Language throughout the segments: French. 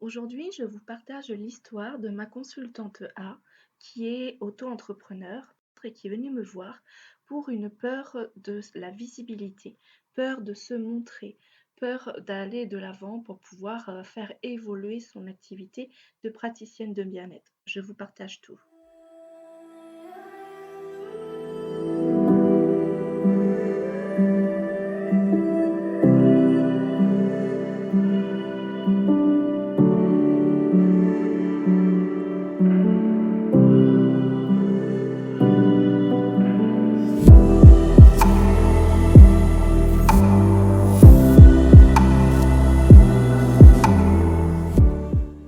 Aujourd'hui, je vous partage l'histoire de ma consultante A, qui est auto-entrepreneur et qui est venue me voir pour une peur de la visibilité, peur de se montrer, peur d'aller de l'avant pour pouvoir faire évoluer son activité de praticienne de bien-être. Je vous partage tout.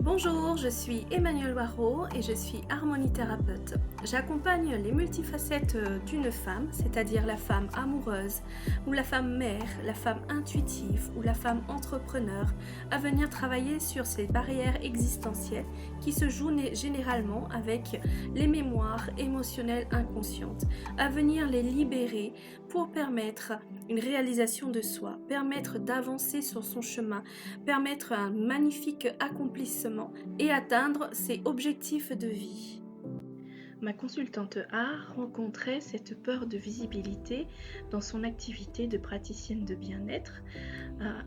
Bonjour, je suis Emmanuelle Waro et je suis harmonithérapeute. J'accompagne les multifacettes d'une femme, c'est-à-dire la femme amoureuse ou la femme mère, la femme intuitive ou la femme entrepreneur, à venir travailler sur ces barrières existentielles qui se jouent généralement avec les mémoires émotionnelles inconscientes, à venir les libérer pour permettre une réalisation de soi, permettre d'avancer sur son chemin, permettre un magnifique accomplissement et atteindre ses objectifs de vie. Ma consultante A rencontrait cette peur de visibilité dans son activité de praticienne de bien-être,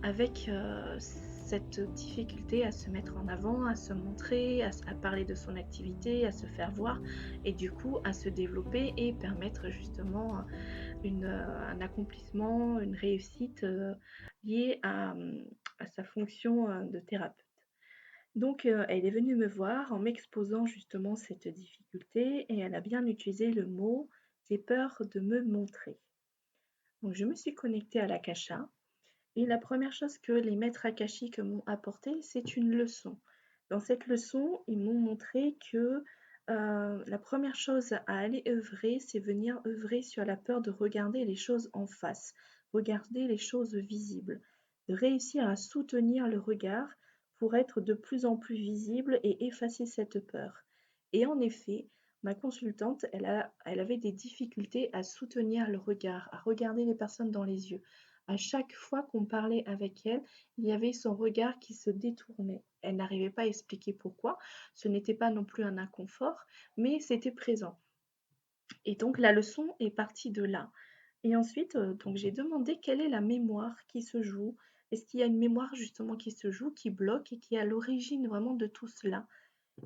avec cette difficulté à se mettre en avant, à se montrer, à parler de son activité, à se faire voir et du coup à se développer et permettre justement un accomplissement, une réussite liée à sa fonction de thérapeute. Donc, elle est venue me voir en m'exposant justement cette difficulté et elle a bien utilisé le mot: «J'ai peur de me montrer». Donc je me suis connectée à l'akasha et la première chose que les maîtres akashiques m'ont apporté, c'est une leçon. Dans cette leçon, ils m'ont montré que, la première chose à aller œuvrer, c'est venir œuvrer sur la peur de regarder les choses en face, regarder les choses visibles, de réussir à soutenir le regard pour être de plus en plus visible et effacer cette peur. Et en effet, ma consultante, elle avait des difficultés à soutenir le regard, à regarder les personnes dans les yeux. À chaque fois qu'on parlait avec elle, il y avait son regard qui se détournait. Elle n'arrivait pas à expliquer pourquoi. Ce n'était pas non plus un inconfort, mais c'était présent. Et donc la leçon est partie de là. Et ensuite, donc j'ai demandé quelle est la mémoire qui se joue. Est-ce qu'il y a une mémoire justement qui se joue, qui bloque et qui est à l'origine vraiment de tout cela?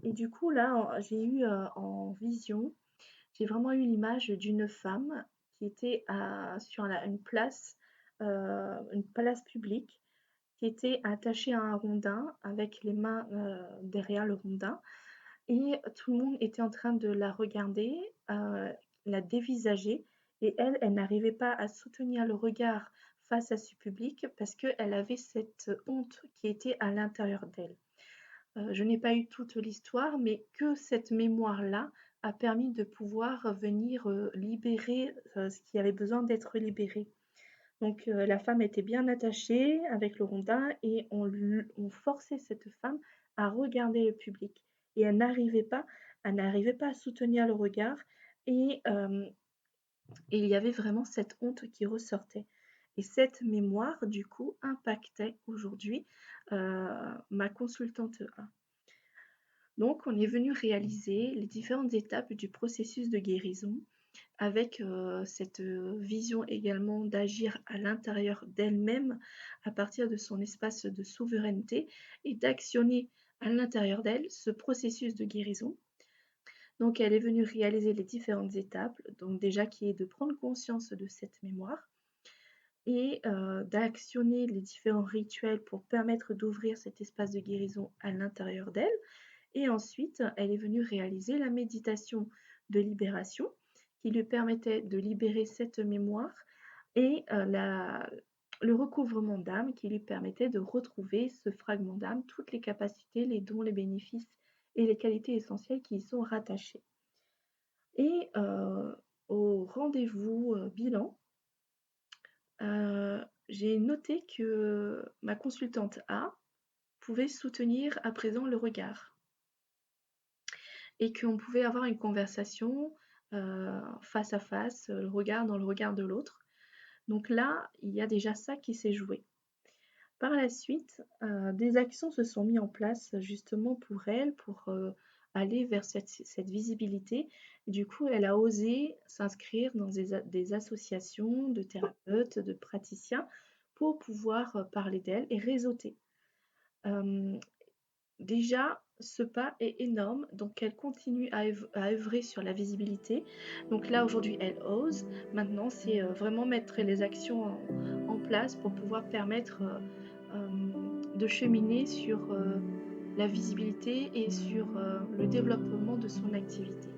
Et du coup là, j'ai eu, en vision, j'ai vraiment eu l'image d'une femme qui était sur une place publique, qui était attachée à un rondin avec les mains derrière le rondin et tout le monde était en train de la regarder, la dévisager et elle, elle n'arrivait pas à soutenir le regard face à ce public parce qu'elle avait cette honte qui était à l'intérieur d'elle. Je n'ai pas eu toute l'histoire, mais que cette mémoire-là a permis de pouvoir venir, libérer, ce qui avait besoin d'être libéré. Donc, la femme était bien attachée avec le rondin et on forçait cette femme à regarder le public et elle n'arrivait pas à soutenir le regard et il y avait vraiment cette honte qui ressortait et cette mémoire, du coup, impactait aujourd'hui, ma consultante A. Donc, on est venu réaliser les différentes étapes du processus de guérison avec cette vision également d'agir à l'intérieur d'elle-même à partir de son espace de souveraineté et d'actionner à l'intérieur d'elle ce processus de guérison. Donc, elle est venue réaliser les différentes étapes, donc déjà qui est de prendre conscience de cette mémoire et d'actionner les différents rituels pour permettre d'ouvrir cet espace de guérison à l'intérieur d'elle. Et ensuite, elle est venue réaliser la méditation de libération qui lui permettait de libérer cette mémoire et le recouvrement d'âme qui lui permettait de retrouver ce fragment d'âme, toutes les capacités, les dons, les bénéfices et les qualités essentielles qui y sont rattachées. Et au rendez-vous bilan, j'ai noté que ma consultante A pouvait soutenir à présent le regard et qu'on pouvait avoir une conversation face à face, le regard dans le regard de l'autre. Donc là, il y a déjà ça qui s'est joué. Par la suite, des actions se sont mis en place justement pour elle, pour, aller vers cette visibilité. Du coup, elle a osé s'inscrire dans des associations de thérapeutes, de praticiens pour pouvoir, parler d'elle et réseauter. Hem, Déjà, ce pas est énorme, donc elle continue à œuvrer sur la visibilité. Donc là, aujourd'hui, elle ose. Maintenant, c'est, vraiment mettre les actions en place pour pouvoir permettre, de cheminer sur, la visibilité et sur, le développement de son activité.